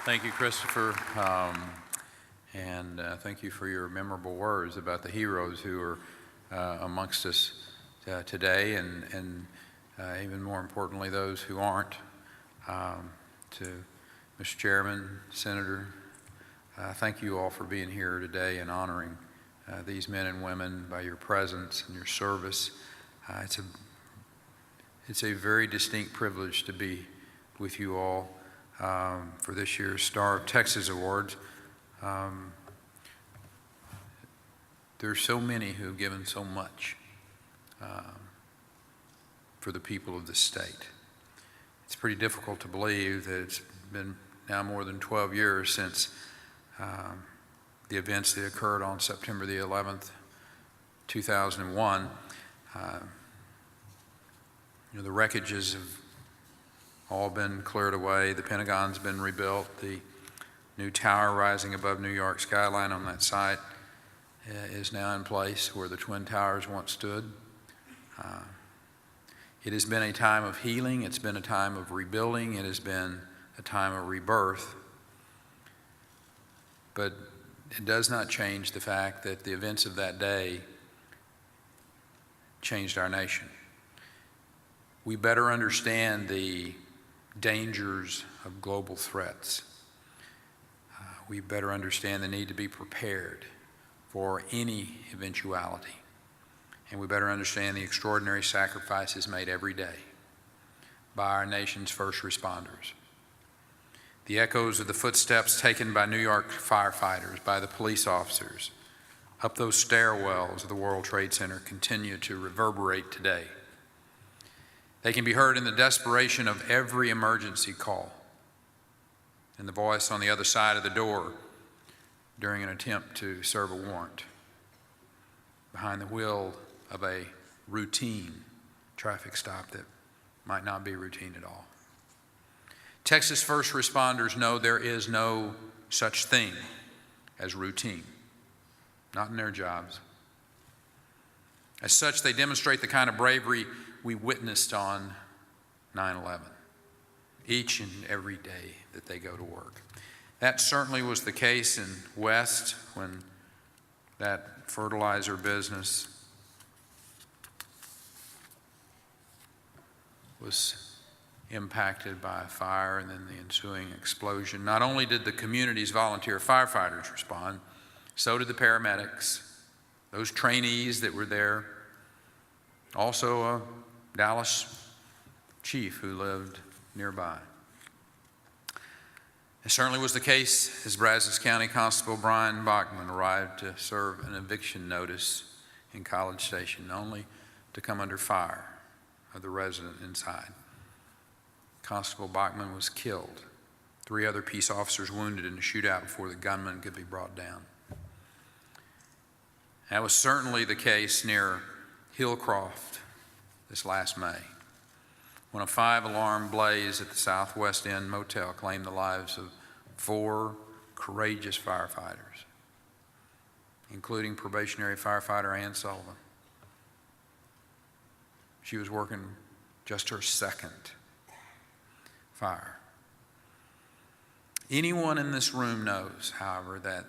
Thank you, Christopher, and thank you for your memorable words about the heroes who are amongst us today, and even more importantly, those who aren't. To Mr. Chairman, Senator, thank you all for being here today and honoring these men and women by your presence and your service. It's a very distinct privilege to be with you all for this year's Star of Texas Awards. There's so many who have given so much for the people of the state. It's pretty difficult to believe that it's been now more than 12 years since the events that occurred on September the 11th, 2001. The wreckages have all been cleared away. The Pentagon's been rebuilt. The new tower rising above New York skyline on that site is now in place where the Twin Towers once stood. It has been a time of healing. It's been a time of rebuilding. It has been a time of rebirth. But it does not change the fact that the events of that day changed our nation. We better understand the dangers of global threats. We better understand the need to be prepared for any eventuality. And we better understand the extraordinary sacrifices made every day by our nation's first responders. The echoes of the footsteps taken by New York firefighters, by the police officers, up those stairwells of the World Trade Center continue to reverberate today. They can be heard in the desperation of every emergency call, and the voice on the other side of the door during an attempt to serve a warrant, behind the wheel of a routine traffic stop that might not be routine at all. Texas first responders know there is no such thing as routine, not in their jobs. As such, they demonstrate the kind of bravery we witnessed on 9/11, each and every day that they go to work. That certainly was the case in West when that fertilizer business was impacted by a fire and then the ensuing explosion. Not only did the community's volunteer firefighters respond, so did the paramedics, those trainees that were there, also a Dallas chief who lived nearby. It certainly was the case as Brazos County Constable Brian Bachman arrived to serve an eviction notice in College Station, only to come under fire of the resident inside. Constable Bachman was killed. 3 other peace officers wounded in a shootout before the gunman could be brought down. That was certainly the case near Hillcroft this last May, when a 5-alarm blaze at the Southwest End Motel claimed the lives of 4 courageous firefighters, including probationary firefighter Ann Sullivan. She was working just her second fire. Anyone in this room knows, however, that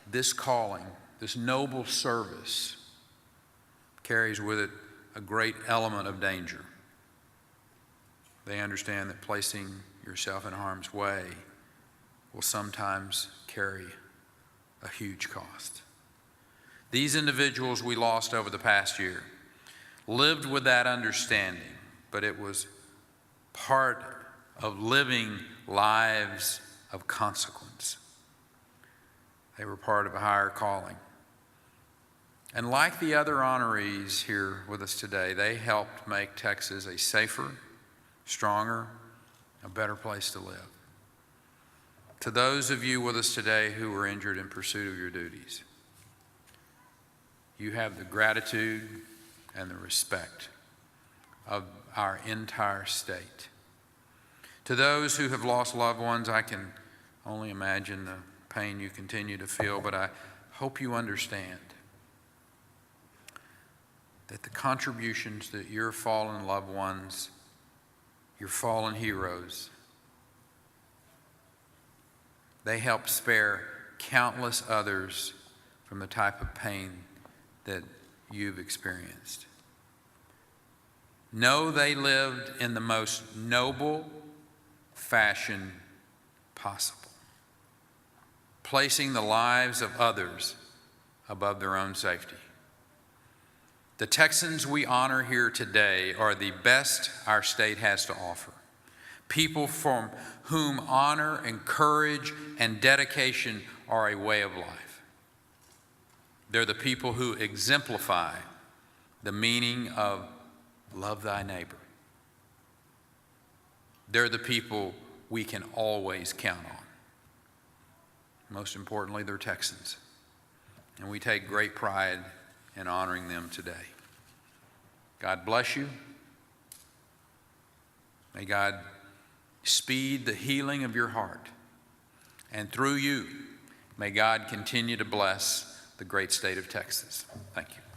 this calling, this noble service, carries with it a great element of danger. They understand that placing yourself in harm's way will sometimes carry a huge cost. These individuals we lost over the past year lived with that understanding, but it was part of living lives of consequence. They were part of a higher calling. And like the other honorees here with us today, they helped make Texas a safer, stronger, a better place to live. To those of you with us today who were injured in pursuit of your duties, you have the gratitude and the respect of our entire state. To those who have lost loved ones, I can only imagine the pain you continue to feel, but I hope you understand that the contributions that your fallen loved ones, your fallen heroes, They helped spare countless others from the type of pain that you've experienced. Know they lived in the most noble fashion possible, placing the lives of others above their own safety. The Texans we honor here today are the best our state has to offer. People from whom honor and courage and dedication are a way of life. They're the people who exemplify the meaning of love thy neighbor. They're the people we can always count on. Most importantly, they're Texans, and we take great pride in honoring them today. God bless you. May God speed the healing of your heart, and through you, may God continue to bless the great state of Texas. Thank you.